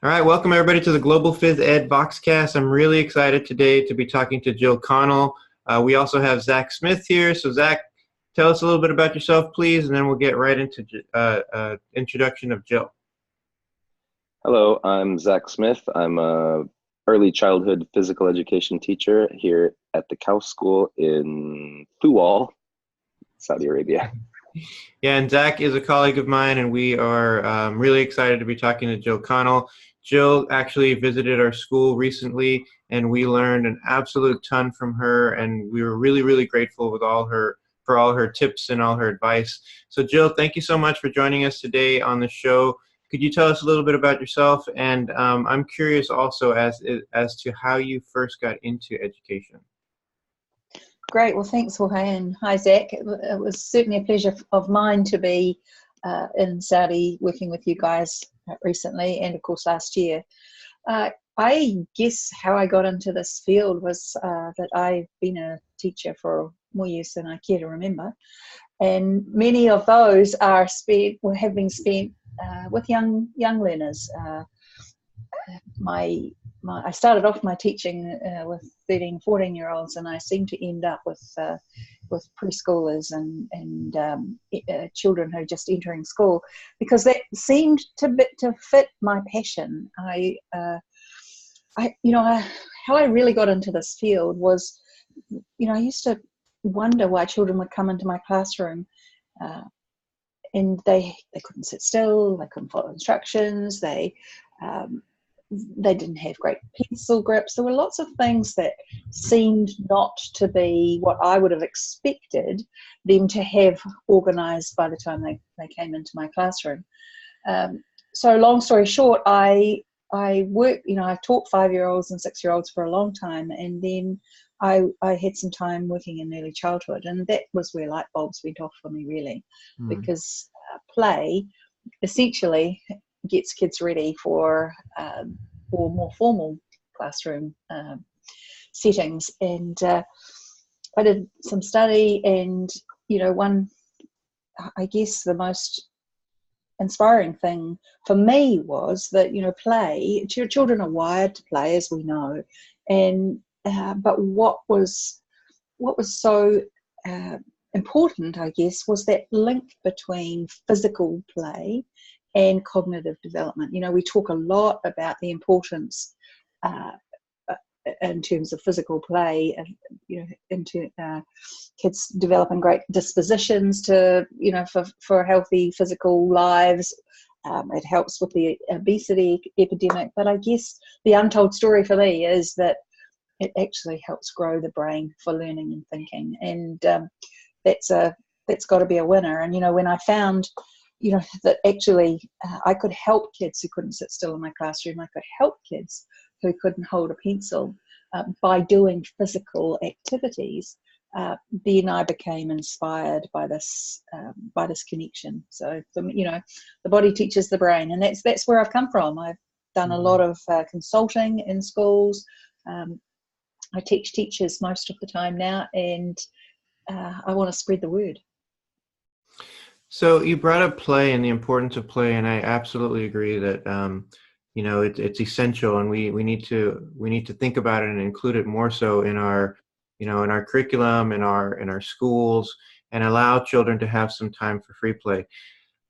All right, welcome everybody to the Global PhysEd Boxcast. I'm really excited today to be talking to Gill Connell. We also have Zach Smith here. So Zach, tell us a little bit about yourself, please, and then we'll get right into introduction of Gill. Hello, I'm Zach Smith. I'm a early childhood physical education teacher here at the Cow School in Thual, Saudi Arabia. Yeah, and Zach is a colleague of mine, and we are really excited to be talking to Gill Connell. Gill actually visited our school recently, and we learned an absolute ton from her, and we were really, really grateful with for all her tips and all her advice. So Gill, thank you so much for joining us today on the show. Could you tell us a little bit about yourself? And I'm curious also as to how you first got into education. Great. Well, thanks, Jorge, and hi, Zach. It was certainly a pleasure of mine to be in Saudi working with you guys recently and, of course, last year. I guess how I got into this field was that I've been a teacher for more years than I care to remember, and many of those have been spent with young learners. I started off my teaching with 13, 14-year-olds, and I seem to end up with preschoolers and children who are just entering school, because that seemed to fit my passion. How I really got into this field was, I used to wonder why children would come into my classroom and they couldn't sit still, they couldn't follow instructions, they didn't have great pencil grips. There were lots of things that seemed not to be what I would have expected them to have organised by the time they came into my classroom. So long story short, I worked, I taught 5-year-olds and 6-year-olds for a long time, and then I had some time working in early childhood, and that was where light bulbs went off for me, really, because play essentially gets kids ready for more formal classroom settings. And I did some study, and I guess the most inspiring thing for me was that play. Children are wired to play, as we know, and but what was so important, I guess, was that link between physical play and cognitive development. We talk a lot about the importance in terms of physical play, into kids developing great dispositions to, for healthy physical lives. It helps with the obesity epidemic, but I guess the untold story for me is that it actually helps grow the brain for learning and thinking, and that's got to be a winner. And when I found that actually I could help kids who couldn't sit still in my classroom, I could help kids who couldn't hold a pencil by doing physical activities, then I became inspired by this connection. So for me, the body teaches the brain, and that's where I've come from. I've done a lot of consulting in schools. I teach teachers most of the time now, and I want to spread the word. So you brought up play and the importance of play, and I absolutely agree that it's essential, and we need to think about it and include it more so in our in our curriculum, in our schools, and allow children to have some time for free play.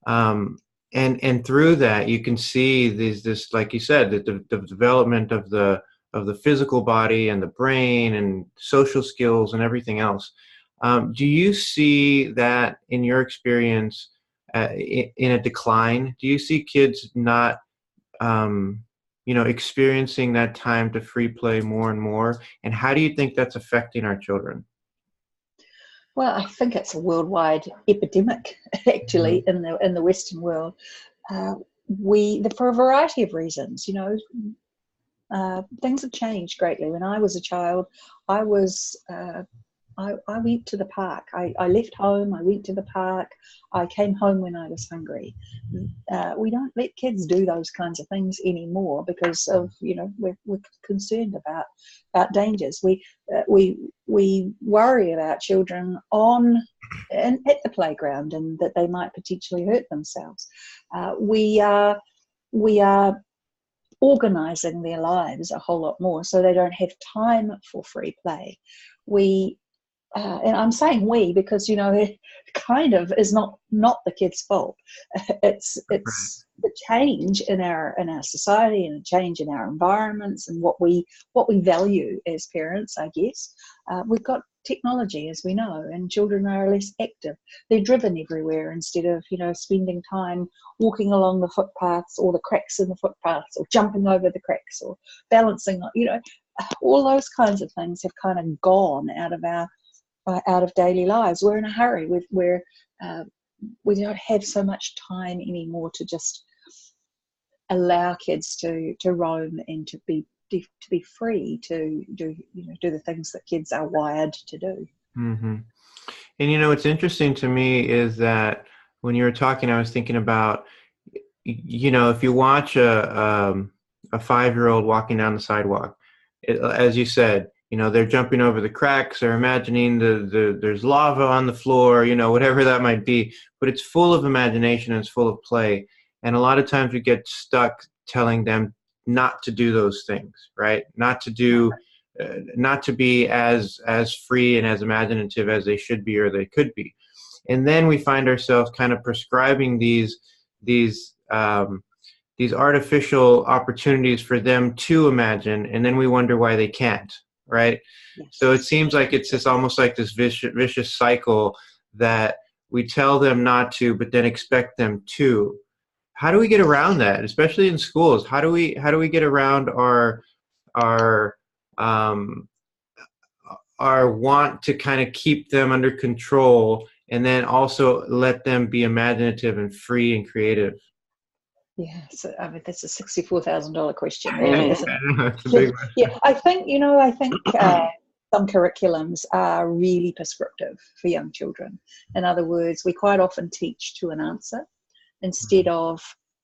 And through that, you can see this, like you said, the development of the physical body and the brain and social skills and everything else. Do you see that in your experience in a decline? Do you see kids not, experiencing that time to free play more and more? And how do you think that's affecting our children? Well, I think it's a worldwide epidemic, actually, in the Western world. For a variety of reasons, things have changed greatly. When I was a child, I went to the park. I left home, I went to the park, I came home when I was hungry. We don't let kids do those kinds of things anymore because of, we're concerned about dangers. We worry about children at the playground, and that they might potentially hurt themselves. We are organizing their lives a whole lot more so they don't have time for free play. We and I'm saying we because, you know, it kind of is not the kids' fault. It's the change in our society and a change in our environments and what we value as parents, I guess. We've got technology, as we know, and children are less active. They're driven everywhere instead of, you know, spending time walking along the footpaths or the cracks in the footpaths or jumping over the cracks or balancing, you know, all those kinds of things have kind of gone out of daily lives. We're in a hurry. We don't have so much time anymore to just allow kids to roam and to be free to do the things that kids are wired to do. Mm-hmm. And you know, what's interesting to me is that when you were talking, I was thinking about, you know, if you watch a 5-year-old walking down the sidewalk, as you said, you know, they're jumping over the cracks, they're imagining there's lava on the floor, you know, whatever that might be, but it's full of imagination and it's full of play. And a lot of times we get stuck telling them not to do those things, right? Not to do, not to be as free and as imaginative as they should be or they could be. And then we find ourselves kind of prescribing these artificial opportunities for them to imagine, and then we wonder why they can't, right? Yes. So it seems like it's just almost like this vicious cycle that we tell them not to, but then expect them to. How do we get around that, especially in schools? How do we get around our want to kind of keep them under control, and then also let them be imaginative and free and creative? Yeah, so I mean that's a $64,000 question, really, isn't it? It's a big one. Yeah, I think some curriculums are really prescriptive for young children. In other words, we quite often teach to an answer instead of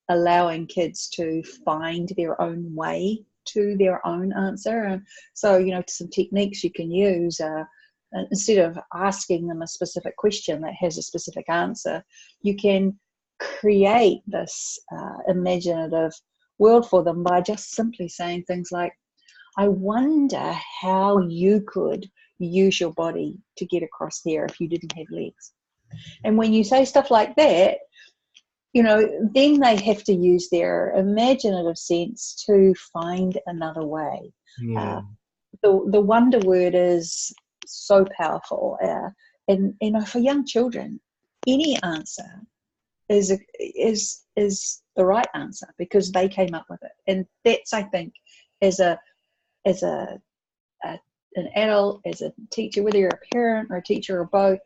allowing kids to find their own way to their own answer. And so, you know, some techniques you can use instead of asking them a specific question that has a specific answer, you can create this imaginative world for them by just simply saying things like, I wonder how you could use your body to get across there if you didn't have legs. And when you say stuff like that, you know, then they have to use their imaginative sense to find another way. Yeah. The wonder word is so powerful. And you know, for young children, any answer is the right answer because they came up with it. And that's, I think, as an adult, as a teacher, whether you're a parent or a teacher or both,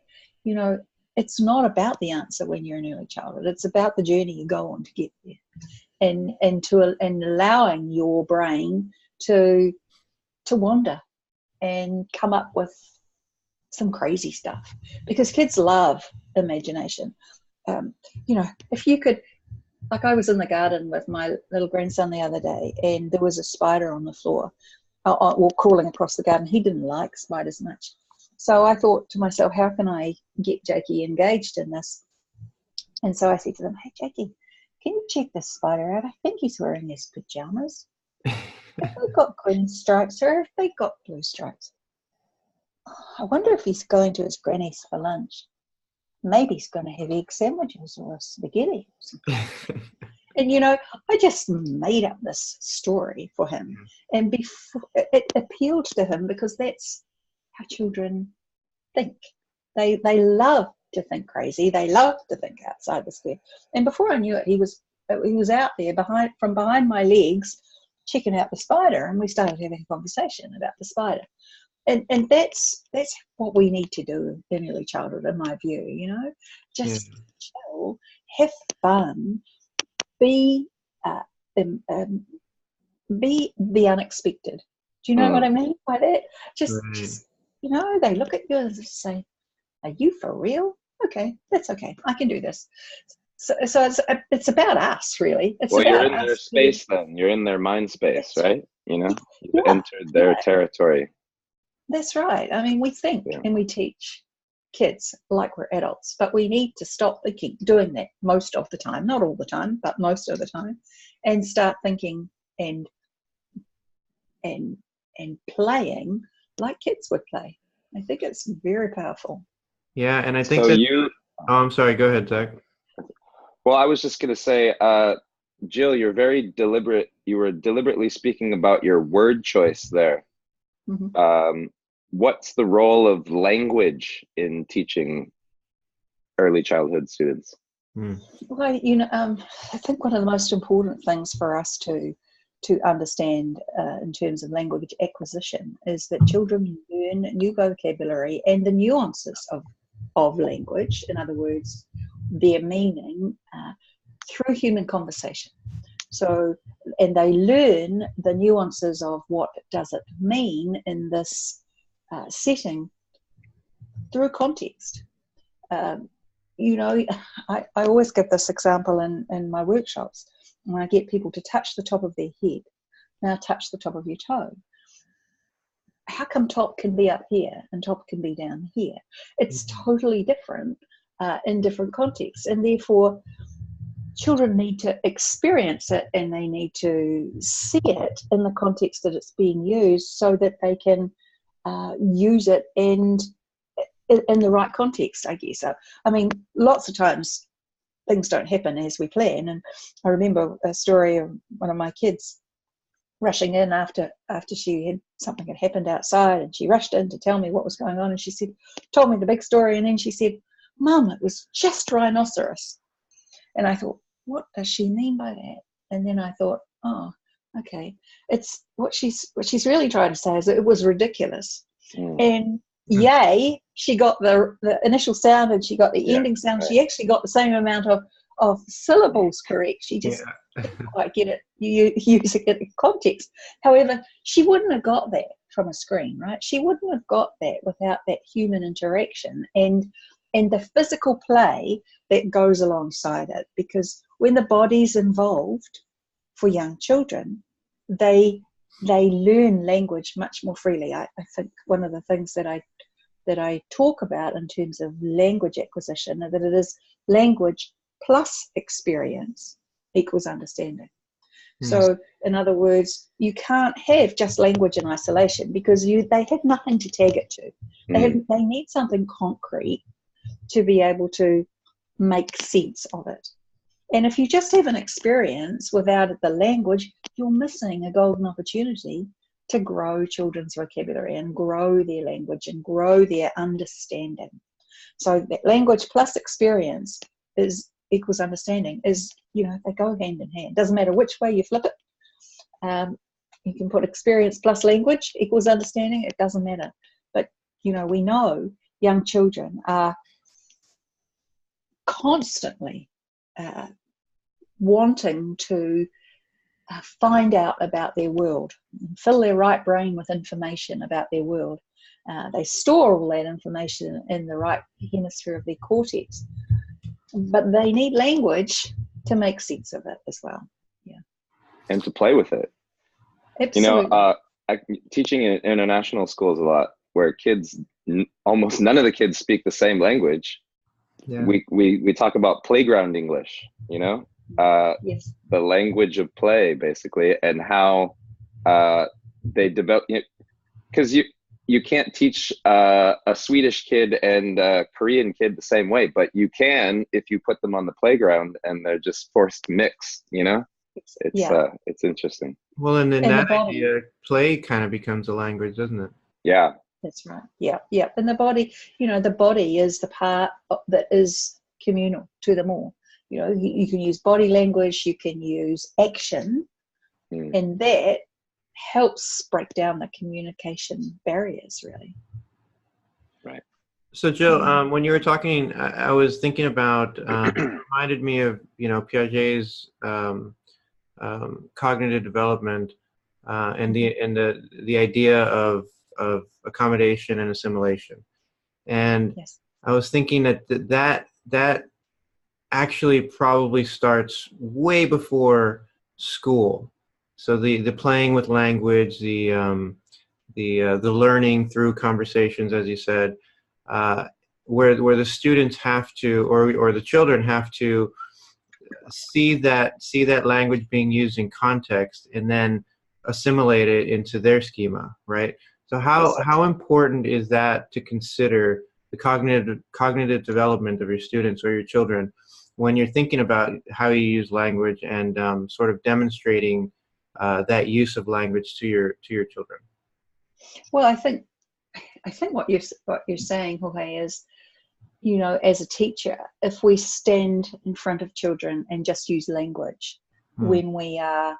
you know, it's not about the answer when you're in early childhood. It's about the journey you go on to get there, and allowing your brain to wander and come up with some crazy stuff, because kids love imagination. You know, if you could, like I was in the garden with my little grandson the other day, and there was a spider on the floor, or crawling across the garden. He didn't like spiders much. So I thought to myself, how can I get Jakey engaged in this? And so I said to them, hey, Jakey, can you check this spider out? I think he's wearing his pajamas. If they've got green stripes or if they've got blue stripes. I wonder if he's going to his granny's for lunch. Maybe he's going to have egg sandwiches or spaghetti or something. And, you know, I just made up this story for him. And before it appealed to him because that's how children think. They love to think crazy. They love to think outside the square. And before I knew it, he was out there from behind my legs, checking out the spider, and we started having a conversation about the spider. And that's what we need to do in early childhood, in my view. You know, just chill, have fun, be the unexpected. Do you know what I mean by that? Just you know, they look at you and say, are you for real? Okay, that's okay. I can do this. So it's about us, really. It's well, about you're in their space then. You're in their mind space, right? You know, you've entered their territory. That's right. I mean, we think and we teach kids like we're adults, but we need to stop doing that most of the time, not all the time, but most of the time, and start thinking and and and playing like kids would play. I think it's very powerful. Yeah, and I think So that. you, Oh, I'm sorry. Go ahead, Zach. well, I was just going to say, Jill, you're very deliberate. You were deliberately speaking about your word choice there. Mm-hmm. What's the role of language in teaching early childhood students? Well, I think one of the most important things for us to understand in terms of language acquisition is that children learn new vocabulary and the nuances of language. In other words, their meaning through human conversation. So, and they learn the nuances of what does it mean in this setting through context. I always give this example in my workshops when I get people to touch the top of their head. Now touch the top of your toe. How come top can be up here and top can be down here? It's totally different in different contexts, and therefore children need to experience it and they need to see it in the context that it's being used so that they can use it and in the right context, I guess. I mean, lots of times things don't happen as we plan. And I remember a story of one of my kids rushing in after something had happened outside, and she rushed in to tell me what was going on. And she told me the big story. And then she said, "Mum, it was just rhinoceros." And I thought, what does she mean by that? And then I thought, oh, okay. It's what she's really trying to say is that it was ridiculous. And yay, she got the initial sound and she got the ending sound. Right. She actually got the same amount of syllables correct. She just didn't quite get it. You use it in context. However, she wouldn't have got that from a screen, right? She wouldn't have got that without that human interaction and the physical play that goes alongside it. Because when the body's involved for young children, they learn language much more freely. I think one of the things that I talk about in terms of language acquisition is that it is language plus experience equals understanding. So in other words, you can't have just language in isolation because they have nothing to tag it to. They need something concrete to be able to make sense of it. And if you just have an experience without the language, you're missing a golden opportunity to grow children's vocabulary and grow their language and grow their understanding. So that language plus experience equals understanding they go hand in hand. Doesn't matter which way you flip it. You can put experience plus language equals understanding. It doesn't matter. But, we know young children are constantly wanting to find out about their world, fill their right brain with information about their world. They store all that information in the right hemisphere of their cortex, but they need language to make sense of it as well. Yeah, and to play with it. Absolutely. Teaching in international schools a lot, where kids, almost none of the kids speak the same language. Yeah. We talk about playground English, yes. The language of play, basically, and how they develop. Because you can't teach a Swedish kid and a Korean kid the same way, but you can if you put them on the playground and they're just forced to mix. It's interesting. Well, and then that idea, play kind of becomes a language, doesn't it? Yeah. That's right. Yeah. And the body, the body is the part that is communal to them all. You can use body language, you can use action, and that helps break down the communication barriers, really. Right. So, Jill, when you were talking, I was thinking about, it reminded me of, Piaget's cognitive development and the idea of accommodation and assimilation. And yes. I was thinking that actually probably starts way before school. So the playing with language, the learning through conversations, as you said, where the students have to, or the children have to see that language being used in context and then assimilate it into their schema, right? So how important is that to consider the cognitive development of your students or your children when you're thinking about how you use language and sort of demonstrating that use of language to your children? Well, I think what you're saying, Jorge, is, you know, as a teacher, if we stand in front of children and just use language when we are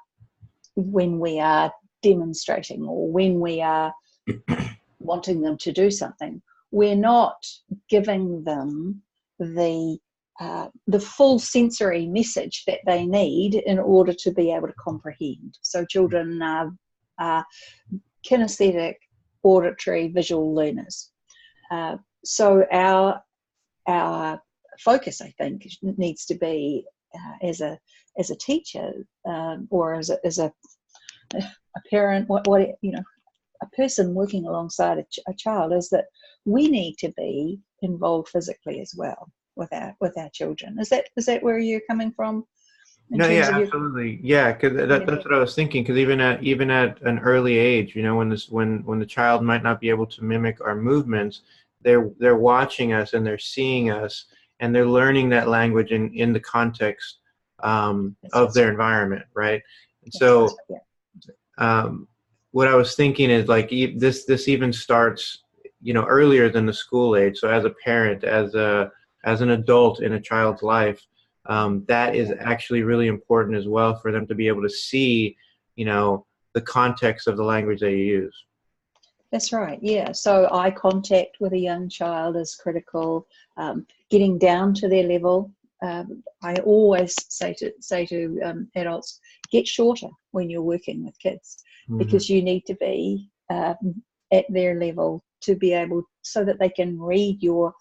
demonstrating or when we are wanting them to do something, we're not giving them the full sensory message that they need in order to be able to comprehend. So children are kinesthetic, auditory, visual learners. So our focus, I think, needs to be as a teacher or as a parent, what you know, a person working alongside a child, is that we need to be involved physically as well with our children. Is that where you're coming from? No, yeah, absolutely, yeah. Because that's what I was thinking. Because even at an early age, you know, when the child might not be able to mimic our movements, they're watching us and they're seeing us and they're learning that language in the context of their environment, right? And so, what I was thinking is, like, this even starts, you know, earlier than the school age. So as a parent, as an adult in a child's life, that is actually really important as well, for them to be able to see, you know, the context of the language they use. That's right, yeah. So eye contact with a young child is critical. Getting down to their level. I always say to adults, get shorter when you're working with kids, because you need to be at their level to be able, so that they can read your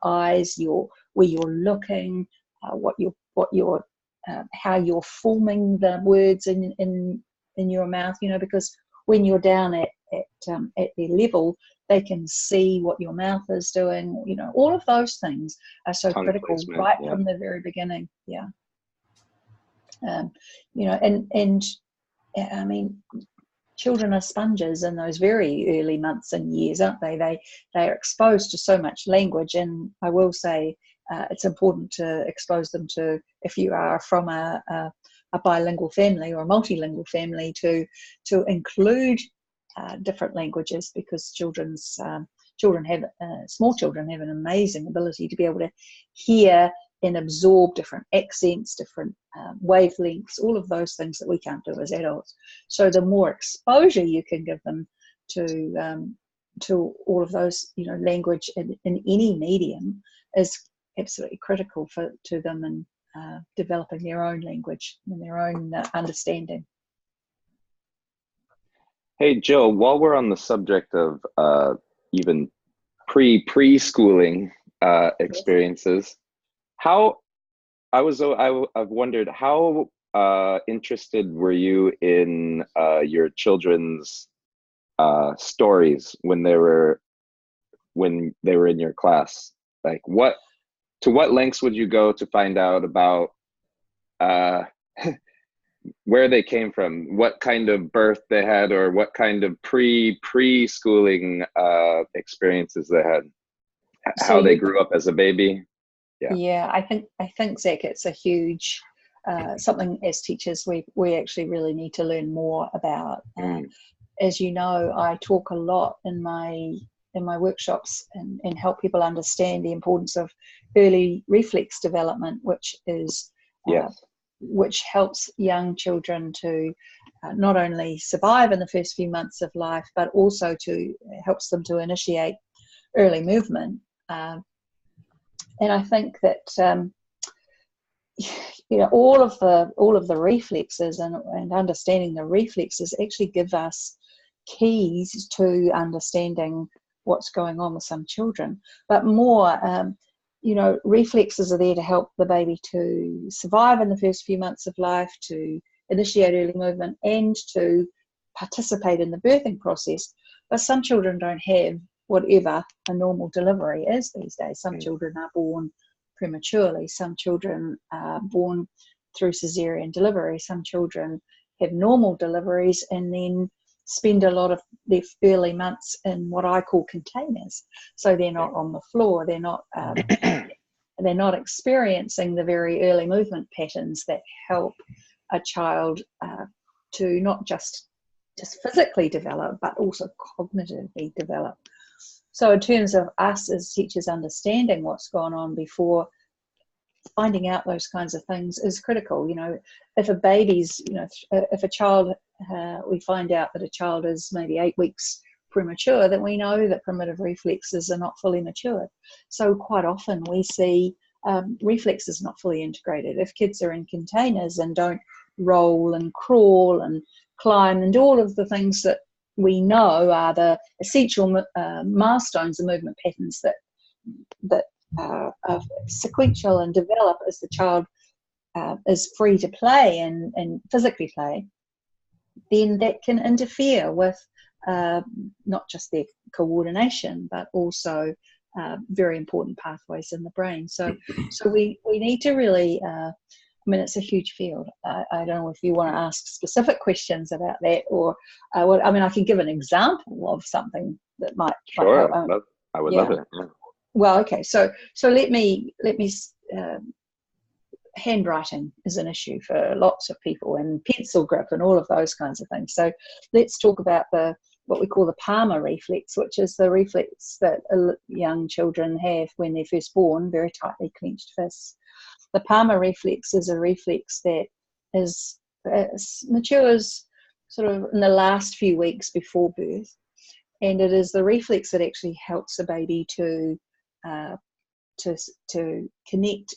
eyes, where you're looking, how you're forming the words in your mouth. You know, because when you're down at their level, they can see what your mouth is doing. You know, all of those things are so critical right from the very beginning. Yeah. You know, and I mean, children are sponges in those very early months and years, aren't they? They are exposed to so much language, and I will say it's important to expose them to, if you are from a bilingual family or a multilingual family, to include different languages, because small children have an amazing ability to be able to hear and absorb different accents, different wavelengths, all of those things that we can't do as adults. So the more exposure you can give them to all of those, you know, language in any medium is absolutely critical to them in developing their own language and their own understanding. Hey, Jill, while we're on the subject of even preschooling experiences, I've wondered, how interested were you in your children's stories when they were in your class? Like, to what lengths would you go to find out about where they came from, what kind of birth they had, or what kind of preschooling experiences they had, how they grew up as a baby? Yeah, I think Zach, it's a huge something as teachers we actually really need to learn more about. As you know, I talk a lot in my workshops and help people understand the importance of early reflex development, which is which helps young children to not only survive in the first few months of life, but also helps them to initiate early movement. And I think that you know, all of the reflexes and understanding the reflexes actually give us keys to understanding what's going on with some children. But more, you know, reflexes are there to help the baby to survive in the first few months of life, to initiate early movement, and to participate in the birthing process. But some children don't have whatever a normal delivery is these days. Some children are born prematurely. Some children are born through cesarean delivery. Some children have normal deliveries and then spend a lot of their early months in what I call containers. So they're not on the floor. They're not experiencing the very early movement patterns that help a child to not just physically develop, but also cognitively develop. So in terms of us as teachers understanding what's gone on before, finding out those kinds of things is critical. You know, if a baby's, you know, if a child, we find out that a child is maybe 8 weeks premature, then we know that primitive reflexes are not fully matured. So quite often we see reflexes not fully integrated. If kids are in containers and don't roll and crawl and climb and do all of the things that we know are the essential milestones and movement patterns that are sequential and develop as the child is free to play and physically play, then that can interfere with not just their coordination, but also very important pathways in the brain. So we need to really, I mean, it's a huge field. I don't know if you want to ask specific questions about that, or I mean, I can give an example of something that might. Sure, I would love it. Yeah. Well, okay. So let me. Handwriting is an issue for lots of people, and pencil grip and all of those kinds of things. So let's talk about what we call the Parma Reflex, which is the reflex that young children have when they're first born, very tightly clenched fists. The Parma Reflex is a reflex that matures sort of in the last few weeks before birth, and it is the reflex that actually helps a baby to connect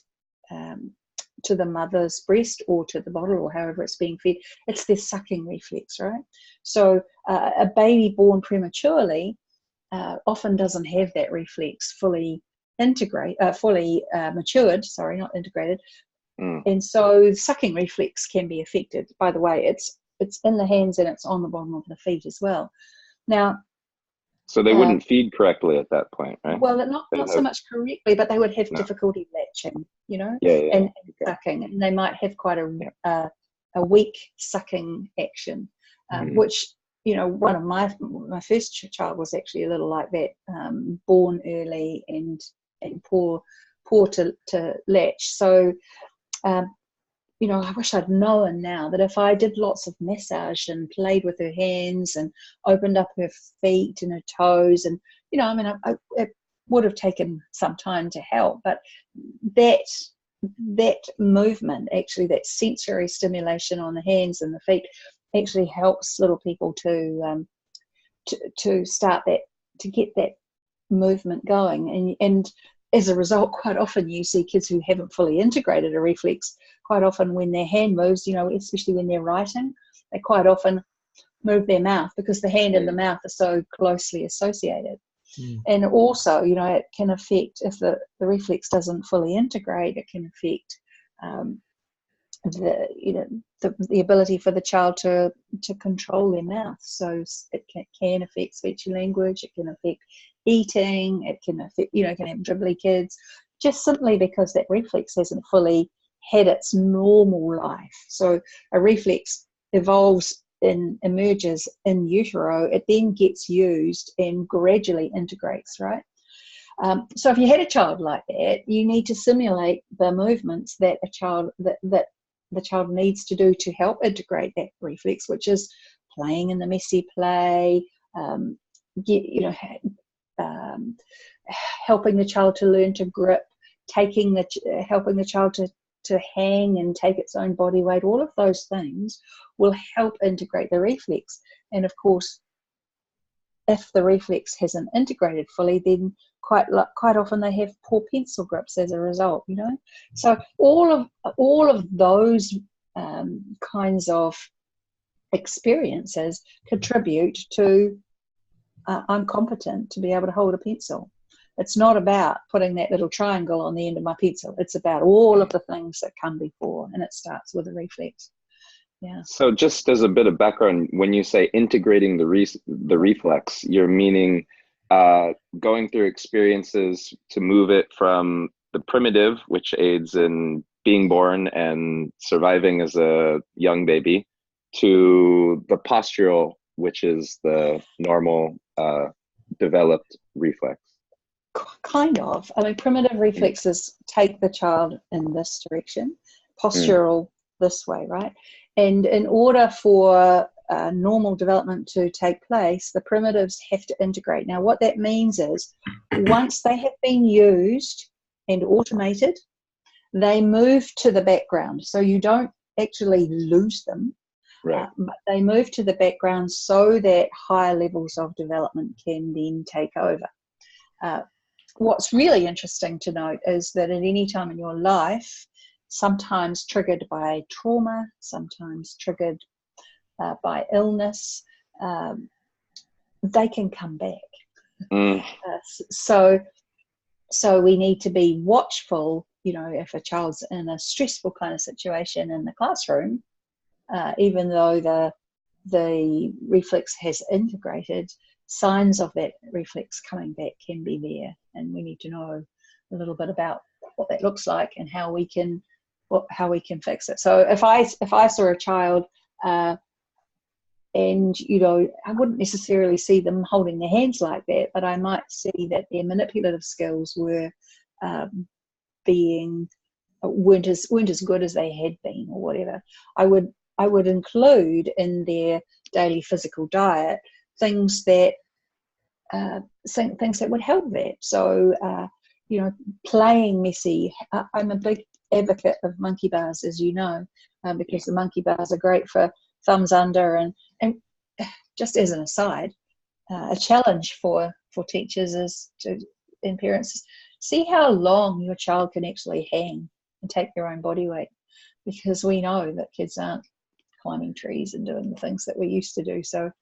to the mother's breast or to the bottle or however it's being fed. It's their sucking reflex, right? So a baby born prematurely often doesn't have that reflex fully matured, not integrated. And so sucking reflex can be affected. By the way, it's in the hands and it's on the bottom of the feet as well. Now, so they wouldn't feed correctly at that point, right? Well, not so much correctly, but they would have difficulty latching, you know, and sucking, and they might have quite a weak sucking action, which, you know, one of my first child was actually a little like that, born early and poor to latch. So, you know, I wish I'd known now that if I did lots of massage and played with her hands and opened up her feet and her toes, and, you know, I mean, it would have taken some time to help, but that movement, actually, that sensory stimulation on the hands and the feet actually helps little people to start to get that movement going. And as a result, quite often you see kids who haven't fully integrated a reflex, quite often when their hand moves, you know, especially when they're writing, they quite often move their mouth because the hand and the mouth are so closely associated. And also, you know, it can affect, if the reflex doesn't fully integrate, it can affect the ability for the child to control their mouth. So it can affect speech and language, it can affect eating, it can affect, you know, can have dribbly kids, just simply because that reflex hasn't fully had its normal life. So a reflex emerges in utero, it then gets used and gradually integrates, right? So if you had a child like that, you need to simulate the movements that that the child needs to do to help integrate that reflex, which is playing in the messy play, helping the child to learn to grip, helping the child to hang and take its own body weight. All of those things will help integrate the reflex. And of course, if the reflex hasn't integrated fully, then quite often they have poor pencil grips as a result, you know. So all of those kinds of experiences contribute to I'm competent to be able to hold a pencil. It's not about putting that little triangle on the end of my pencil. It's about all of the things that come before, and it starts with a reflex. Yeah. So just as a bit of background, when you say integrating the reflex, you're meaning going through experiences to move it from the primitive, which aids in being born and surviving as a young baby, to the postural, which is the normal developed reflex. Kind of. I mean, primitive reflexes take the child in this direction, postural this way, right? And in order for normal development to take place, the primitives have to integrate. Now, what that means is once they have been used and automated, they move to the background. So you don't actually lose them, Right. but they move to the background so that higher levels of development can then take over. What's really interesting to note is that at any time in your life, sometimes triggered by trauma, sometimes triggered by illness, they can come back. So we need to be watchful, you know, if a child's in a stressful kind of situation in the classroom, even though the reflex has integrated, signs of that reflex coming back can be there, and we need to know a little bit about what that looks like and how we can fix it. So if I saw a child and, you know, I wouldn't necessarily see them holding their hands like that, but I might see that their manipulative skills weren't as good as they had been, or whatever. I would include in their daily physical diet things that would help that. So you know, playing messy. I'm a big advocate of monkey bars, as you know, because the monkey bars are great for thumbs under. And just as an aside, a challenge for teachers and parents, see how long your child can actually hang and take their own body weight, because we know that kids aren't climbing trees and doing the things that we used to do. So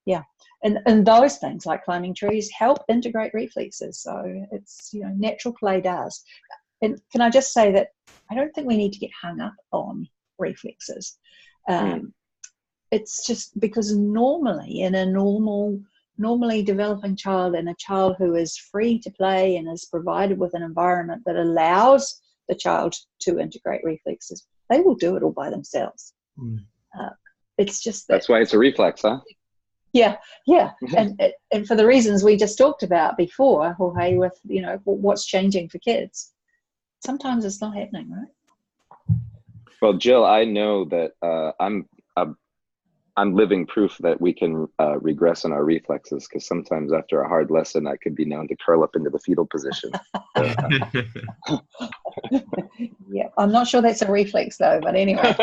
yeah, and those things like climbing trees help integrate reflexes. So it's, you know, natural play does. And can I just say that I don't think we need to get hung up on reflexes. It's just because normally in a normally developing child, and a child who is free to play and is provided with an environment that allows the child to integrate reflexes, they will do it all by themselves. It's just that's why it's a reflex, huh? Yeah. and for the reasons we just talked about before, Jorge, with, you know, what's changing for kids, sometimes it's not happening, right? Well, Jill, I know that I'm living proof that we can regress in our reflexes, because sometimes after a hard lesson, I could be known to curl up into the fetal position. Yeah, I'm not sure that's a reflex though, but anyway.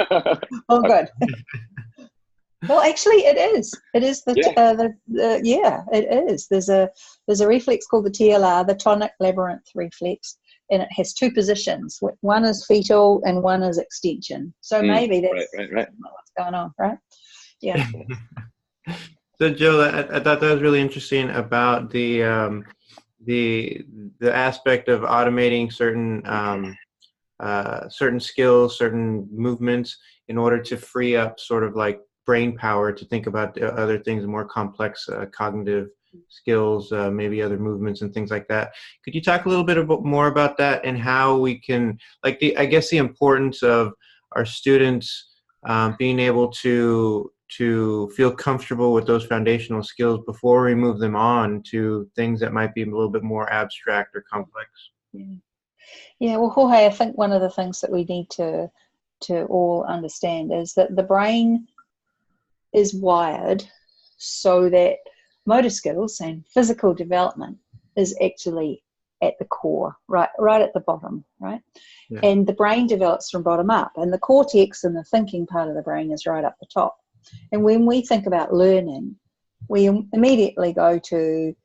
Oh, good. Well, actually, it is. It is it is. There's a reflex called the TLR, the tonic labyrinth reflex, and it has two positions. One is fetal and one is extension. So maybe that's right. what's going on, right? Yeah. So, Jill, I thought that was really interesting about the aspect of automating certain skills, certain movements, in order to free up sort of like brain power to think about other things, more complex cognitive skills, maybe other movements and things like that. Could you talk a little bit more about that, and how we can, like, I guess the importance of our students being able to feel comfortable with those foundational skills before we move them on to things that might be a little bit more abstract or complex? Yeah. Well, Jorge, I think one of the things that we need to all understand is that the brain is wired so that motor skills and physical development is actually at the core, right at the bottom, right? Yeah. And the brain develops from bottom up, and the cortex and the thinking part of the brain is right up the top. And when we think about learning, we immediately go to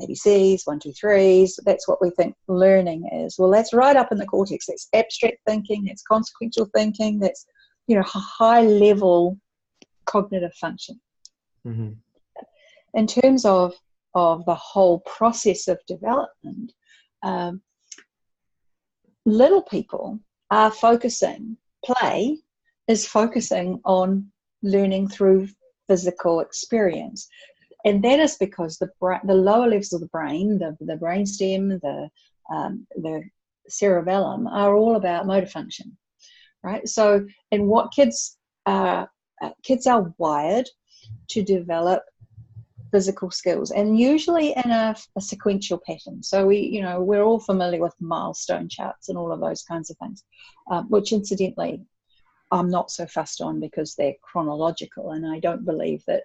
ABCs, 1, 2, 3s. That's what we think learning is. Well, that's right up in the cortex. That's abstract thinking. That's consequential thinking. That's, you know, high level cognitive function. Mm-hmm. In terms of the whole process of development, little people are play is focusing on learning through physical experience. And that is because the lower levels of the brain, the brainstem, the cerebellum are all about motor function, right? So, and what kids are wired to develop physical skills, and usually in a sequential pattern. So we're all familiar with milestone charts and all of those kinds of things, which incidentally I'm not so fussed on because they're chronological, and I don't believe that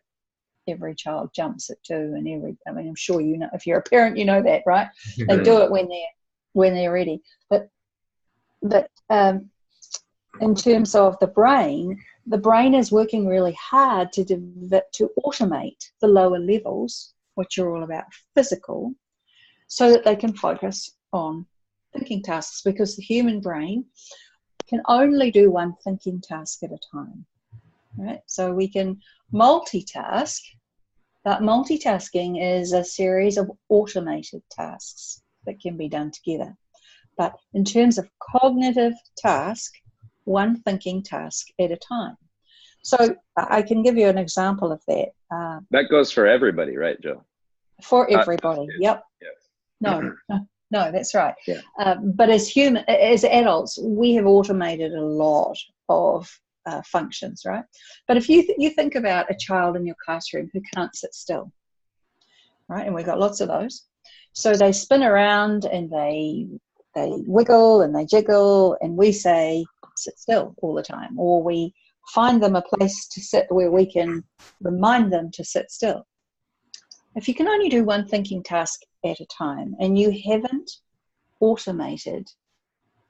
every child jumps at 2 and I mean, I'm sure you know, if you're a parent, you know that, right? They do it when they're ready. But in terms of the brain is working really hard to automate the lower levels, which are all about physical, so that they can focus on thinking tasks, because the human brain can only do one thinking task at a time, right? So we can multitask, but multitasking is a series of automated tasks that can be done together. But in terms of cognitive task, one thinking task at a time. So I can give you an example of that. That goes for everybody, right, Jill? For everybody, yep. Yes. No, that's right. Yeah. But as adults, we have automated a lot of functions, right? But if you think about a child in your classroom who can't sit still, right? And we've got lots of those. So they spin around and they wiggle and they jiggle, and we say, sit still all the time, or we find them a place to sit where we can remind them to sit still. If you can only do one thinking task at a time, and you haven't automated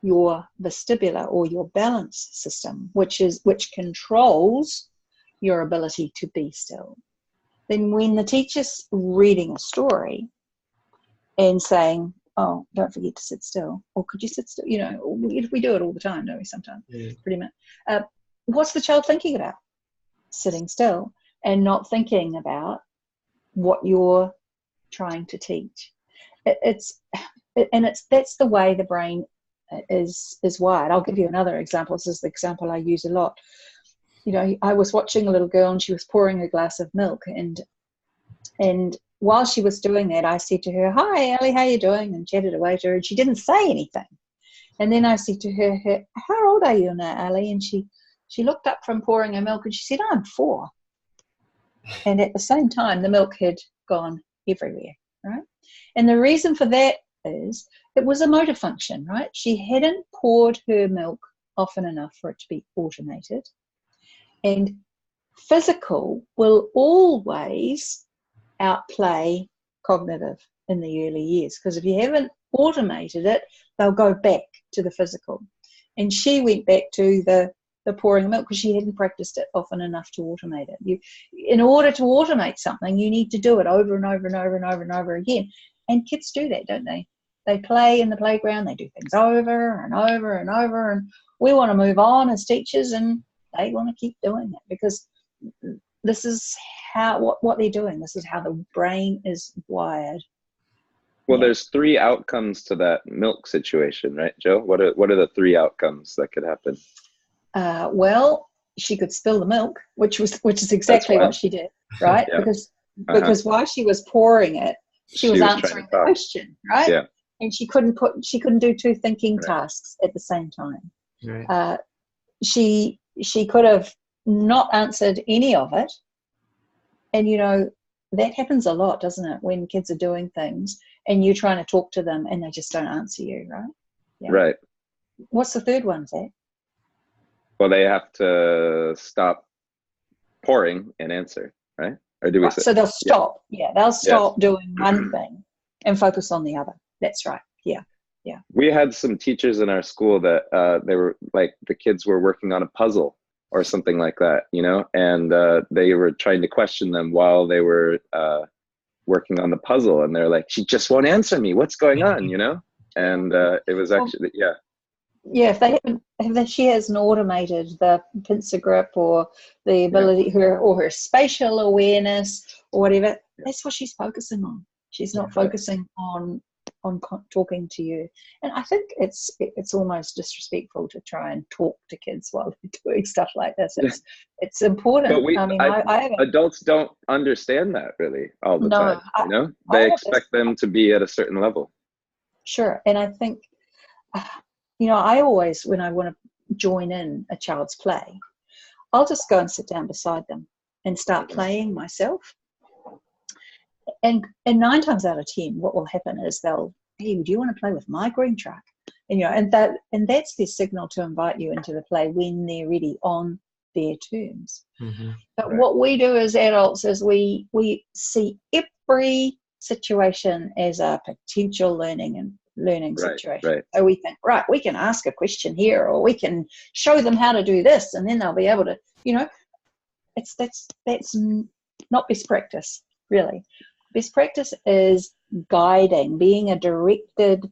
your vestibular or your balance system, which controls your ability to be still, then when the teacher's reading a story and saying, oh, don't forget to sit still, or could you sit still? We do it all the time, don't we, sometimes? Yeah. Pretty much. What's the child thinking about? Sitting still, and not thinking about what you're trying to teach. That's the way the brain is wired. I'll give you another example. This is the example I use a lot. I was watching a little girl, and she was pouring a glass of milk, and while she was doing that, I said to her, "Hi, Ellie, how you doing?" and chatted away to her, and she didn't say anything. And then I said to her, "How old are you now, Ellie?" And she looked up from pouring her milk, and she said, "I'm 4." And at the same time, the milk had gone everywhere, right? And the reason for that is it was a motor function, right? She hadn't poured her milk often enough for it to be automated. And physical will always outplay cognitive in the early years, because if you haven't automated it, they'll go back to the physical. And she went back to the pouring milk because she hadn't practiced it often enough to automate it. In order to automate something, you need to do it over and over and over and over and over again. And kids do that, don't they? They play in the playground, they do things over and over and over, and we want to move on as teachers, and they want to keep doing it because this is what they're doing. This is how the brain is wired. Well, there's 3 outcomes to that milk situation, right, Joe? What are the 3 outcomes that could happen? Well, she could spill the milk, which is exactly what she did, right? Yeah. Because while she was pouring it, she was answering the question, right? Yeah. And she couldn't do 2 thinking tasks at the same time. Right. She could have not answered any of it, and that happens a lot, doesn't it? When kids are doing things and you're trying to talk to them and they just don't answer you, right? Yeah. Right. What's the 3rd one, Zach? Well, they have to stop pouring and answer, right? Or do we? So they'll stop. Yeah, they'll stop doing one thing and focus on the other. That's right. Yeah, yeah. We had some teachers in our school that they were like, the kids were working on a puzzle or something like that, and they were trying to question them while they were working on the puzzle, and they're like, "She just won't answer me. What's going on?" And it was actually Yeah, if she hasn't automated the pincer grip or the ability, her spatial awareness or whatever, that's what she's focusing on. She's not focusing on talking to you. And I think it's almost disrespectful to try and talk to kids while they're doing stuff like this. It's important. But adults don't understand that really all the time. They expect them to be at a certain level. Sure, and I think you know, I always, when I want to join in a child's play, I'll just go and sit down beside them and start playing myself. And 9 times out of 10, what will happen is they'll, hey, do you want to play with my green truck? And, you know, and that's their signal to invite you into the play when they're ready on their terms. But what we do as adults is we see every situation as a potential learning situation. So we think, right, we can ask a question here, or we can show them how to do this, and then they'll be able to, you know, that's not best practice, really. Best practice is guiding, being a directed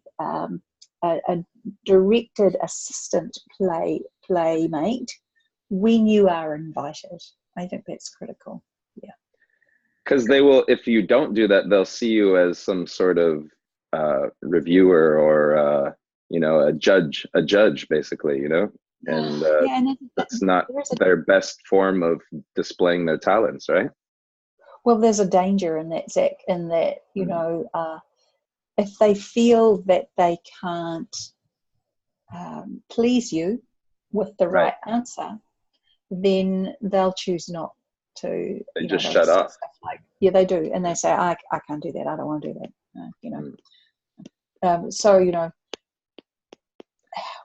assistant playmate when you are invited. I think that's critical. Yeah. Because they will, if you don't do that, they'll see you as some sort of reviewer or you know, a judge basically, you know, and that's not their best form of displaying their talents, right? Well, there's a danger in that, Zach, in that, you know, if they feel that they can't please you with the right answer, then they'll choose not to. They just shut up. Like, yeah, they do, and they say, I can't do that. I don't want to do that. You know. So, you know,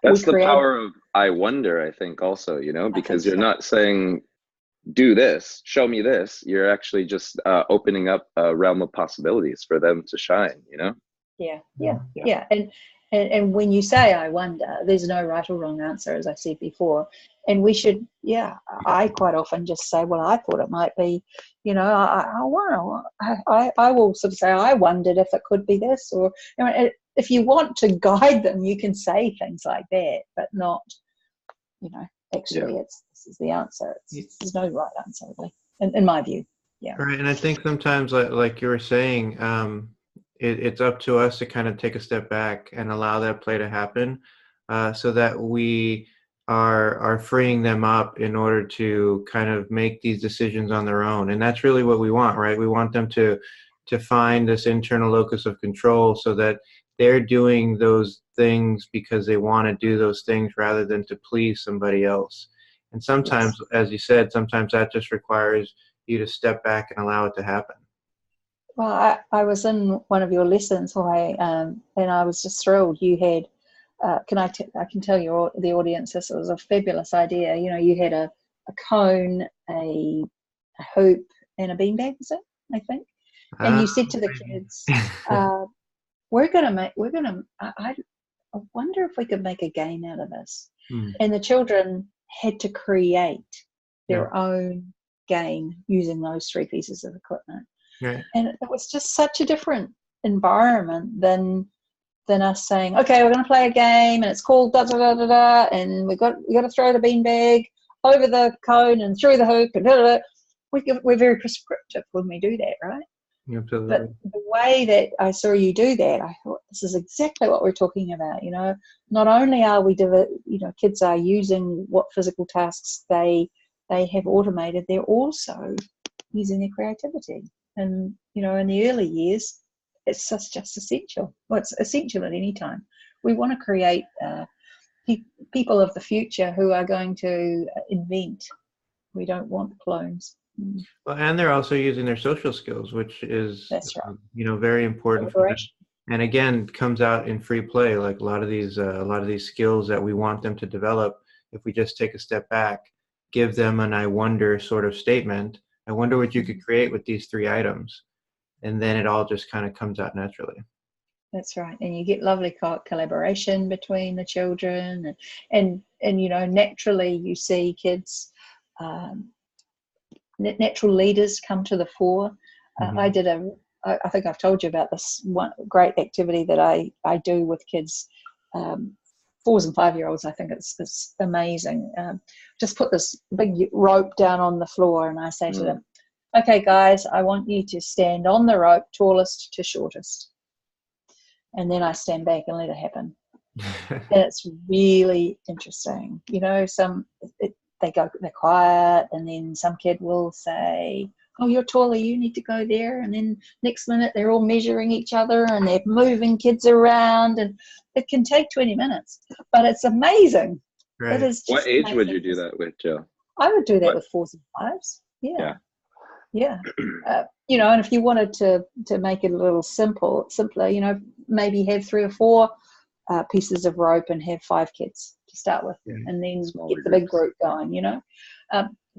that's the power of I wonder, I think, also, you know, because you're not saying, do this, show me this. You're actually just opening up a realm of possibilities for them to shine, you know? Yeah. And when you say I wonder, there's no right or wrong answer, as I said before. And we should, I quite often just say, well, I thought it might be, you know, I will sort of say, I wondered if it could be this, or, you know, if you want to guide them, you can say things like that, but not, you know, actually this is the answer. There's no right answer, really, in my view. Yeah. Right. And I think sometimes, like you were saying, it's up to us to kind of take a step back and allow that play to happen, so that we are freeing them up in order to kind of make these decisions on their own. And that's really what we want, right? We want them to find this internal locus of control so that they're doing those things because they want to do those things rather than to please somebody else. And sometimes, as you said, sometimes that just requires you to step back and allow it to happen. Well, I was in one of your lessons, and I was just thrilled. You had, I can tell you, the audience, this was a fabulous idea. You know, you had a cone, a hoop, and a beanbag, was it, I think? And you said to the kids, I wonder if we could make a game out of this. And the children had to create their own game using those 3 pieces of equipment. Right. And it was just such a different environment than us saying, okay, we're going to play a game, and it's called da da da da da, and we got to throw the beanbag over the cone and through the hoop, and da da da. We're very prescriptive when we do that, right? Absolutely. But the way that I saw you do that, I thought, this is exactly what we're talking about. You know, not only are we, kids are using what physical tasks they have automated, they're also using their creativity. And, you know, in the early years, it's just essential. Well, it's essential at any time. We want to create people of the future who are going to invent. We don't want clones. Well, and they're also using their social skills, which is, you know, very important for them. And again, comes out in free play. Like a lot of these skills that we want them to develop, if we just take a step back, give them an I wonder sort of statement. I wonder what you could create with these 3 items. And then it all just kind of comes out naturally. That's right. And you get lovely collaboration between the children. And you know, naturally you see kids, natural leaders come to the fore. I think I've told you about this one great activity that I do with kids, 4s and 5-year-olds. I think it's amazing. Just put this big rope down on the floor, and I say to them, okay, guys, I want you to stand on the rope, tallest to shortest. And then I stand back and let it happen. And it's really interesting. You know, they're quiet, and then some kid will say, oh, you're taller, you need to go there, and then next minute they're all measuring each other and they're moving kids around, and it can take 20 minutes, but it's amazing. Right. It is just What age amazing. would you do that with, Jill? I would do that What? with 4s and 5s. Yeah. You know, and if you wanted to make it a little simpler, you know, maybe have 3 or 4 pieces of rope and have 5 kids to start with, and then get the big group going, you know.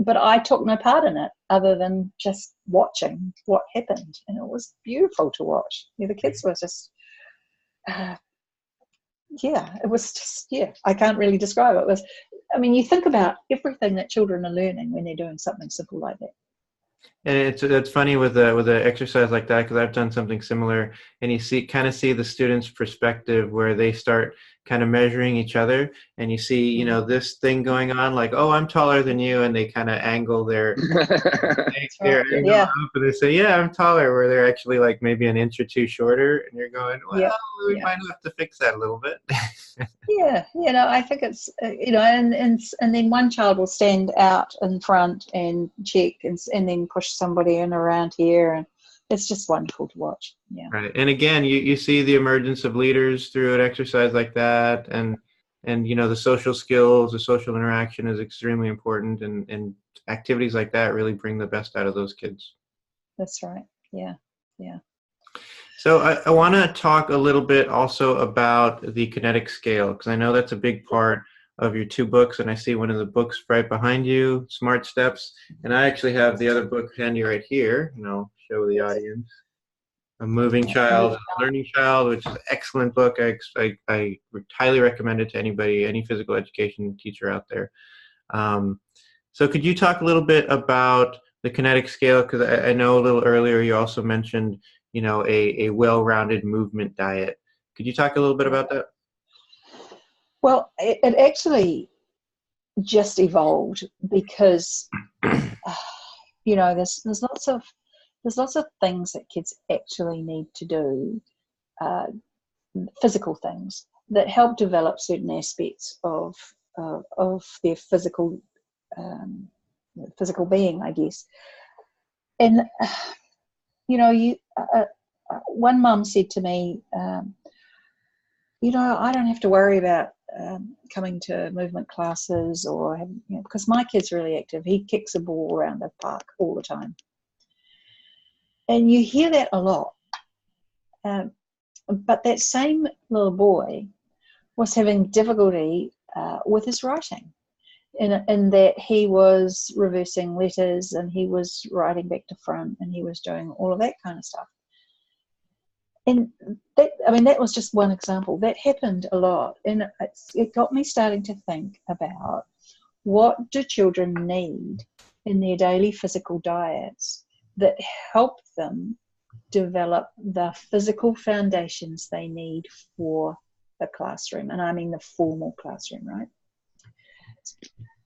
But I took no part in it other than just watching what happened, and it was beautiful to watch. Yeah, the kids were just, it was just, I can't really describe it. It was, I mean, you think about everything that children are learning when they're doing something simple like that. And it's funny with an exercise like that, because I've done something similar, and you kind of see the students' perspective where they start kind of measuring each other, and you see, you know, this thing going on, like, oh, I'm taller than you, and they kind of angle their angle up, and they say, yeah, I'm taller, where they're actually like maybe an inch or 2 shorter, and you're going, well, we might have to fix that a little bit. Yeah, you know, I think it's, you know, and then one child will stand out in front and check and then push somebody in around here, and it's just wonderful to watch. Yeah. Right. And again, you see the emergence of leaders through an exercise like that, and you know, the social skills, the social interaction is extremely important, and activities like that really bring the best out of those kids. That's right. Yeah. So I want to talk a little bit also about the kinetic scale, because I know that's a big part of your 2 books, and I see one of the books right behind you, Smart Steps, and I actually have the other book handy right here, and I'll show the audience. A Moving Child, a Learning Child, which is an excellent book. I would highly recommend it to anybody, any physical education teacher out there. So could you talk a little bit about the kinetic scale? Because I know a little earlier you also mentioned, you know, a well-rounded movement diet. Could you talk a little bit about that? Well, it actually just evolved because, you know, there's lots of things that kids actually need to do, physical things that help develop certain aspects of their physical being, I guess. And you know, one mum said to me, you know, I don't have to worry about coming to movement classes, or having, you know, because my kid's really active. He kicks a ball around the park all the time. And you hear that a lot. But that same little boy was having difficulty with his writing, in that he was reversing letters, and he was writing back to front, and he was doing all of that kind of stuff. And that, I mean, that was just one example. That happened a lot. And it got me starting to think about, what do children need in their daily physical diets that help them develop the physical foundations they need for the classroom? And I mean the formal classroom, right?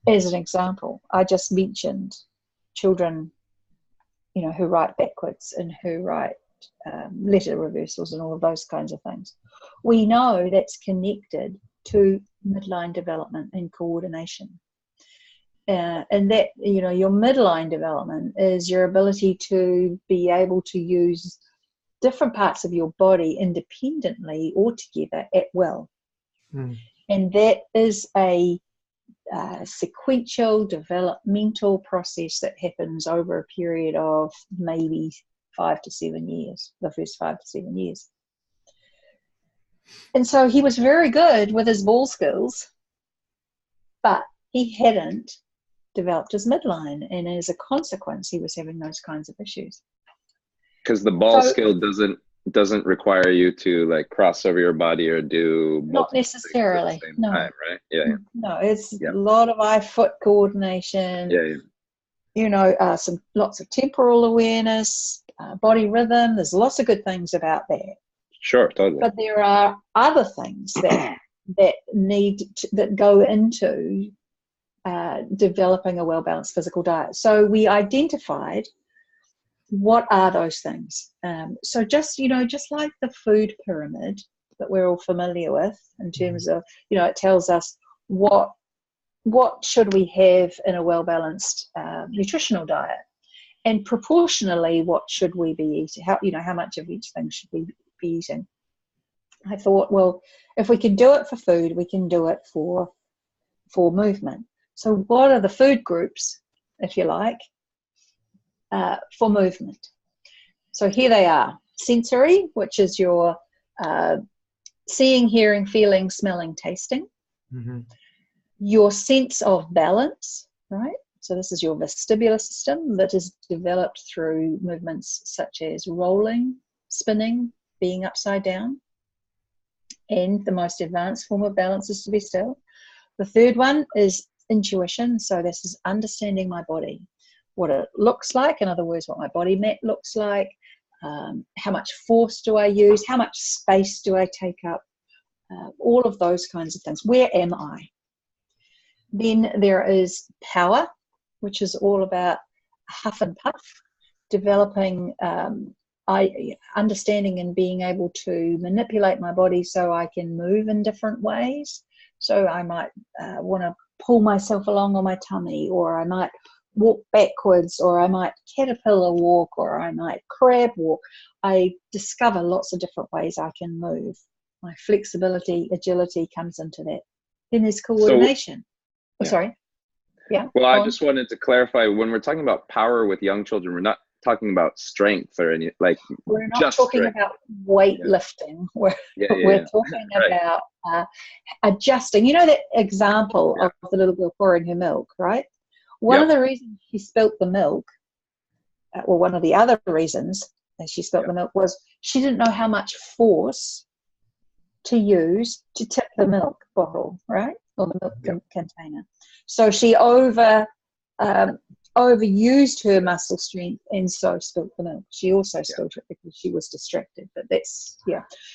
As an example, I just mentioned children, you know, who write backwards and who write letter reversals and all of those kinds of things. We know that's connected to midline development and coordination. And that, you know, your midline development is your ability to be able to use different parts of your body independently or together at will. And that is a sequential developmental process that happens over a period of maybe 5 to 7 years, the first 5 to 7 years. And so he was very good with his ball skills, but he hadn't developed his midline, and as a consequence he was having those kinds of issues. Because the ball skill doesn't require you to like cross over your body or do not necessarily, no. Time, right? No, it's a lot of eye-foot coordination. You know, lots of temporal awareness, body rhythm. There's lots of good things about that. Sure, totally. But there are other things that that go into developing a well-balanced physical diet. So we identified what are those things. So just like the food pyramid that we're all familiar with, in terms of, you know, it tells us what what should we have in a well-balanced nutritional diet? And proportionally, what should we be eating? How much of each thing should we be eating? I thought, well, if we can do it for food, we can do it for movement. So what are the food groups, if you like, for movement? So here they are. Sensory, which is your seeing, hearing, feeling, smelling, tasting. Mm-hmm. Your sense of balance, right? So this is your vestibular system that is developed through movements such as rolling, spinning, being upside down. And the most advanced form of balance is to be still. The third one is intuition. So this is understanding my body, what it looks like. In other words, what my body mat looks like. How much force do I use? How much space do I take up? All of those kinds of things. Where am I? Then there is power, which is all about huff and puff, developing understanding and being able to manipulate my body so I can move in different ways. So I might want to pull myself along on my tummy, or I might walk backwards, or I might caterpillar walk, or I might crab walk. I discover lots of different ways I can move. My flexibility, agility comes into that. Then there's coordination. Yeah. Sorry. Yeah. Well, I just wanted to clarify, when we're talking about power with young children, we're not talking about strength or any, like, we're not just talking strength. about weightlifting. We're talking about adjusting. You know that example of the little girl pouring her milk, right? One of the reasons she spilt the milk, or one of the other reasons that she spilt the milk, was she didn't know how much force to use to tip the milk bottle, right? Or the milk container. So she overused her muscle strength and so spilt the milk. She also spilt it because she was distracted. But that's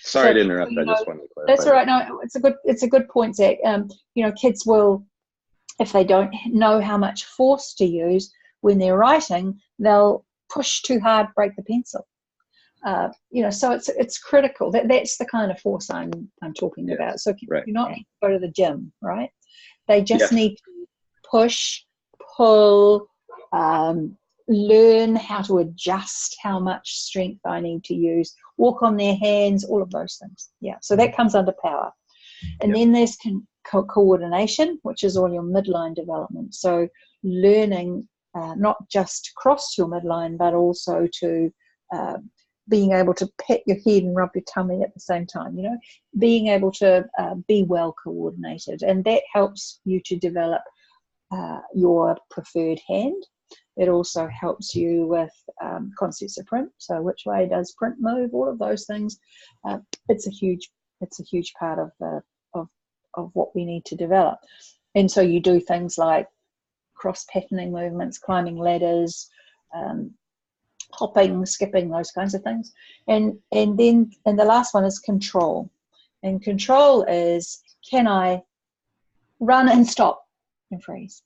Sorry to interrupt. I just wanted to clarify. That's all right. No, it's a good point, Zach. Kids will, if they don't know how much force to use when they're writing, they'll push too hard, break the pencil. So it's critical. That's the kind of force I'm talking about. So kids do not need to go to the gym, right? They just need to push, pull, learn how to adjust how much strength I need to use, walk on their hands, all of those things. Yeah, so that comes under power. And then there's coordination, which is all your midline development. So learning not just to cross your midline, but also to being able to pat your head and rub your tummy at the same time, being able to be well coordinated. And that helps you to develop your preferred hand. It also helps you with concepts of print. So which way does print move? All of those things. It's a huge part of what we need to develop. And so you do things like cross-patterning movements, climbing ladders, hopping, skipping, those kinds of things. And the last one is control. And control is, can I run and stop and freeze?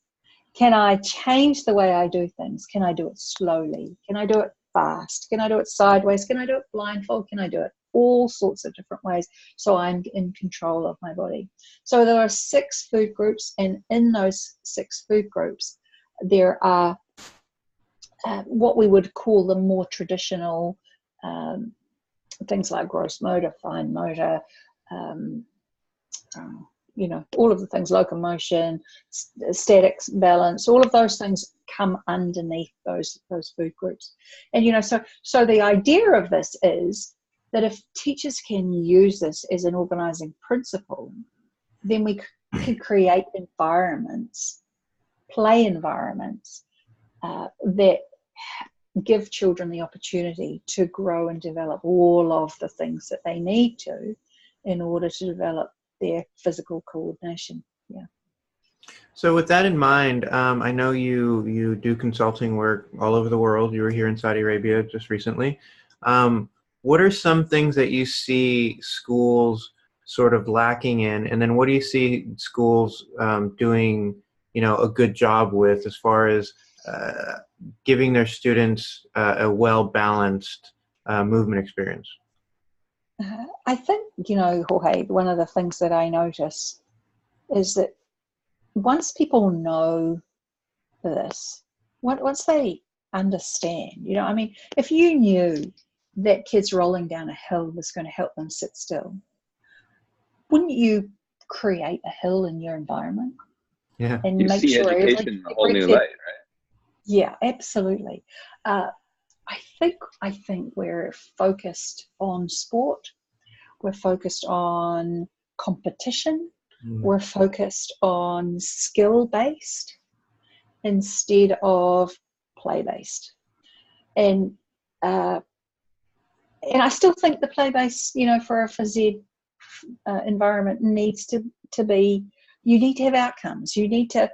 Can I change the way I do things? Can I do it slowly? Can I do it fast? Can I do it sideways? Can I do it blindfold? Can I do it all sorts of different ways so I'm in control of my body? So there are 6 food groups, and in those 6 food groups, there are what we would call the more traditional things like gross motor, fine motor, all of the things, locomotion, statics, balance, all of those things come underneath those food groups. And, so the idea of this is that if teachers can use this as an organizing principle, then we could create environments, play environments, that give children the opportunity to grow and develop all of the things that they need to in order to develop their physical coordination. Yeah. So with that in mind, I know you do consulting work all over the world. You were here in Saudi Arabia just recently. What are some things that you see schools sort of lacking in, and then what do you see schools doing, a good job with as far as giving their students a well-balanced movement experience? I think, Jorge, one of the things that I notice is that once people know this, once they understand, you know, I mean, if you knew that kids rolling down a hill was going to help them sit still, wouldn't you create a hill in your environment? Yeah. And You make see sure education in a whole new light, right? Yeah, absolutely. I think we're focused on sport. We're focused on competition. We're focused on skill-based instead of play-based. And I still think the play-based, you know, for a PhysEd environment needs to be, you need to have outcomes. You need to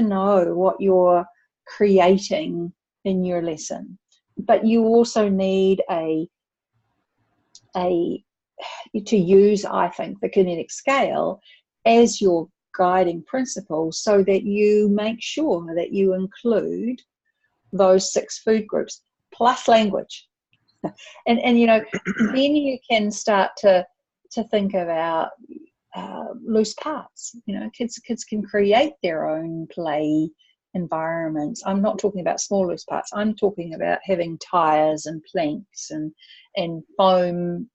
know what you're creating in your lesson. But you also need to use, I think, the kinetic scale as your guiding principle, so that you make sure that you include those 6 food groups plus language. And you know, then you can start to think about loose parts. You know, kids can create their own play environments. I'm not talking about small loose parts. I'm talking about having tires and planks and foam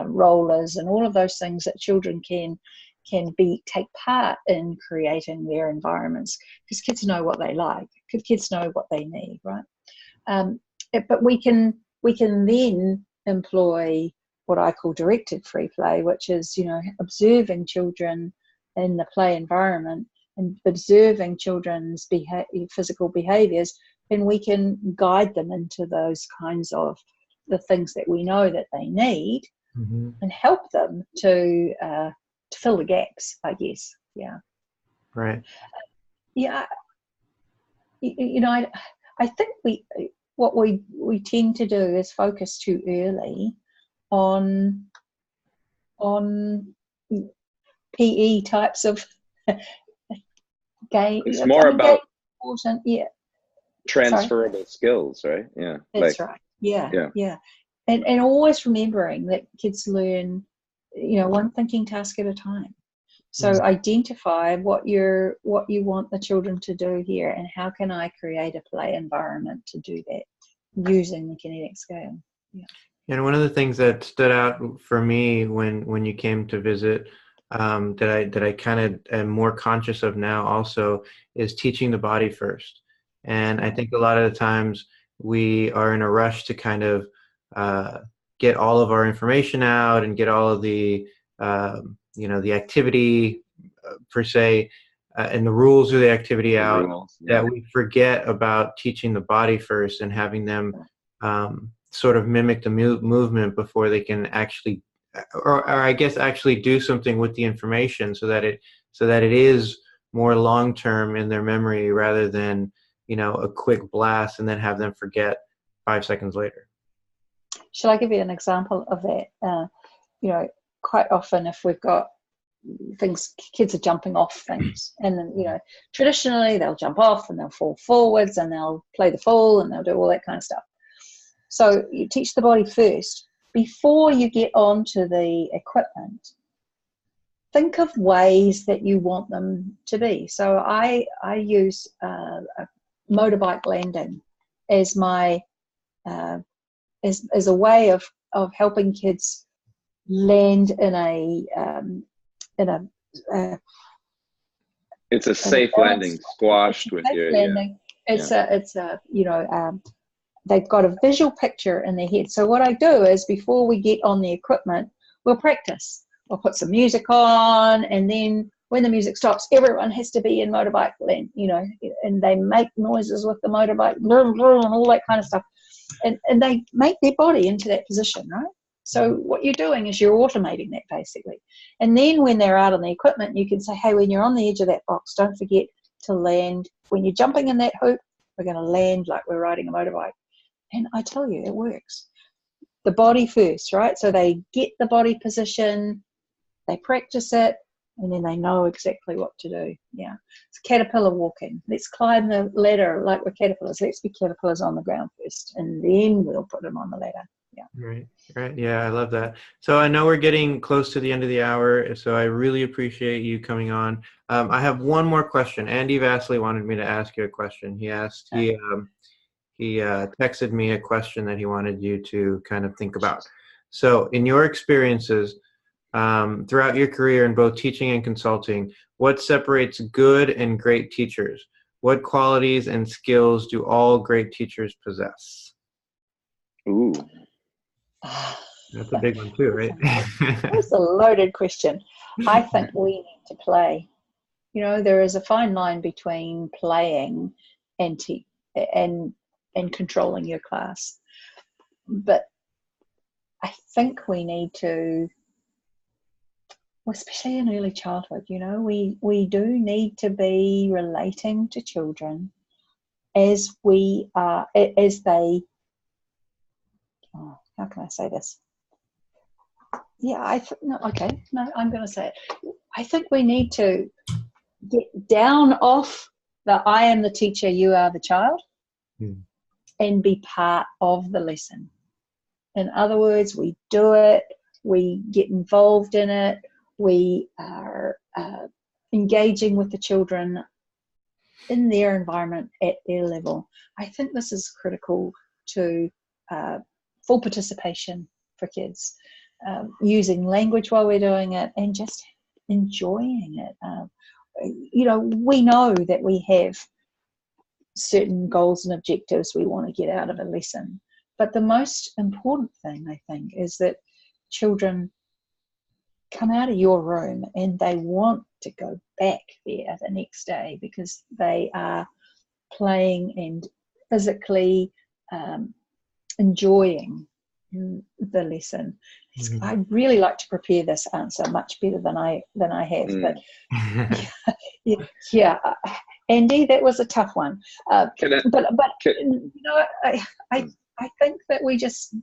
rollers and all of those things that children can take part in creating their environments, because kids know what they like. Kids know what they need, right? But we can then employ what I call directed free play, which is, you know, observing children in the play environment and observing children's physical behaviors, and we can guide them into those kinds of the things that we know that they need, and help them to fill the gaps, I guess. Yeah. Right. Yeah. You know, I think what we tend to do is focus too early on PE types of game. It's more about important, yeah. Transferable skills, right? Yeah. That's right. Yeah. And always remembering that kids learn, you know, one thinking task at a time. So identify what you want the children to do here, and how can I create a play environment to do that using the kinetic scale. Yeah. And one of the things that stood out for me when you came to visit, that I kind of am more conscious of now also, is teaching the body first. And I think a lot of the times we are in a rush to kind of get all of our information out and get all of the the activity per se and the rules of the activity out, that we forget about teaching the body first and having them sort of mimic the movement before they can actually, or I guess actually do something with the information, so that it is more long term in their memory, rather than, you know, a quick blast and then have them forget 5 seconds later. Shall I give you an example of that? You know, quite often if we've got things, kids are jumping off things, and then, you know, traditionally they'll jump off and they'll fall forwards and they'll play the fall and they'll do all that kind of stuff. So you teach the body first before you get onto the equipment. Think of ways that you want them to be. So I use a motorbike landing as my as a way of helping kids land in a it's a safe landing, squashed with your landing. They've got a visual picture in their head. So what I do is, before we get on the equipment, we'll practice. We'll put some music on, and then when the music stops, everyone has to be in motorbike land, you know, and they make noises with the motorbike, and all that kind of stuff. And they make their body into that position, right? So what you're doing is you're automating that, basically. And then when they're out on the equipment, you can say, hey, when you're on the edge of that box, don't forget to land. When you're jumping in that hoop, we're going to land like we're riding a motorbike. And I tell you, it works. The body first, right? So they get the body position, they practice it, and then they know exactly what to do. Yeah. It's caterpillar walking. Let's climb the ladder like we're caterpillars. Let's be caterpillars on the ground first, and then we'll put them on the ladder. Yeah. Right. Right. Yeah, I love that. So I know we're getting close to the end of the hour, so I really appreciate you coming on. I have one more question. Andy Vasily wanted me to ask you a question. He texted me a question that he wanted you to kind of think about. So in your experiences throughout your career in both teaching and consulting, what separates good and great teachers? What qualities and skills do all great teachers possess? Ooh. That's a big one too, right? That's a loaded question. I think we need to play. You know, there is a fine line between playing and and controlling your class. But I think we need to, especially in early childhood, you know, we do need to be relating to children as they, how can I say this? Yeah, I'm going to say it. I think we need to get down off the I am the teacher, you are the child, and be part of the lesson. In other words, we do it, we get involved in it, we are engaging with the children in their environment at their level. I think this is critical to full participation for kids, using language while we're doing it and just enjoying it. You know, we know that we have certain goals and objectives we want to get out of a lesson. But the most important thing, I think, is that children come out of your room and they want to go back there the next day because they are playing and physically enjoying the lesson. I'd really like to prepare this answer much better than I have. But yeah, Andy, that was a tough one. But you know, I think that we just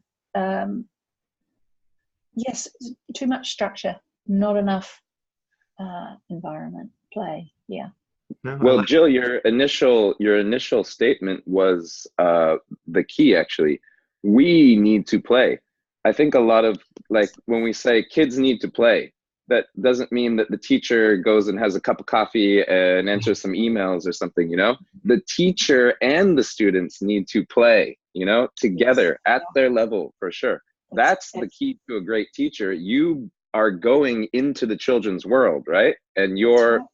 yes, too much structure, not enough environment, play. Yeah. Well, Jill, your initial statement was the key. Actually, we need to play. I think a lot of, like, when we say kids need to play, that doesn't mean that the teacher goes and has a cup of coffee and answers some emails or something. You know, the teacher and the students need to play, you know, together at their level, for sure. That's the key to a great teacher. You are going into the children's world, right? And you're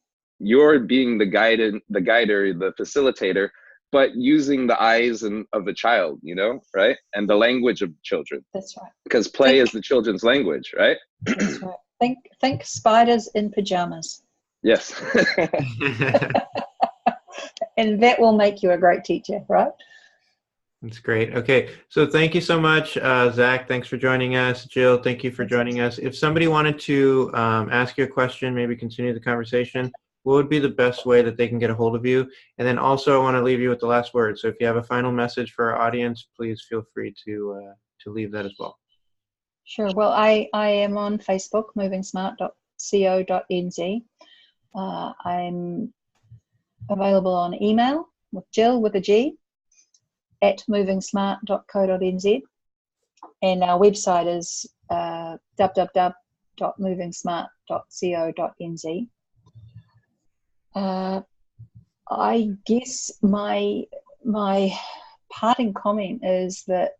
being the guider, the facilitator, but using the eyes of the child, you know, right? And the language of children. That's right. Because play is the children's language, right? That's right. Think spiders in pajamas. Yes. And that will make you a great teacher, right? That's great. Okay, so thank you so much, Zach. Thanks for joining us. Jill, thank you for joining us. If somebody wanted to ask you a question, maybe continue the conversation, what would be the best way that they can get a hold of you? And then also I want to leave you with the last word. So if you have a final message for our audience, please feel free to leave that as well. Sure. Well, I am on Facebook, movingsmart.co.nz. I'm available on email with Jill with a G at movingsmart.co.nz. And our website is www.movingsmart.co.nz. I guess my parting comment is that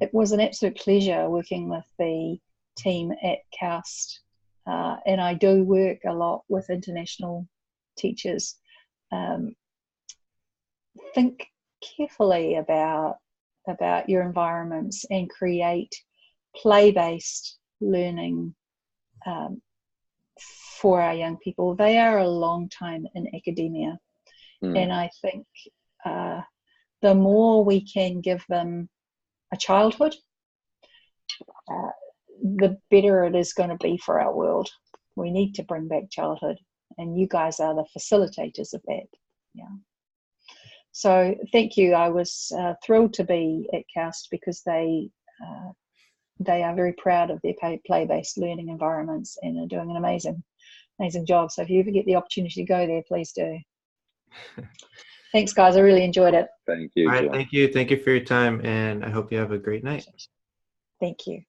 it was an absolute pleasure working with the team at KAUST, and I do work a lot with international teachers. Think carefully about your environments and create play-based learning for our young people. They are a long time in academia, and I think the more we can give them a childhood, the better it is going to be for our world. We need to bring back childhood, and you guys are the facilitators of that. Yeah. So thank you. I was thrilled to be at KAUST because they are very proud of their play-based learning environments and are doing an amazing job. So if you ever get the opportunity to go there, please do. Thanks, guys. I really enjoyed it. Thank you. All right, Jill. thank you. Thank you for your time, and I hope you have a great night. Thank you.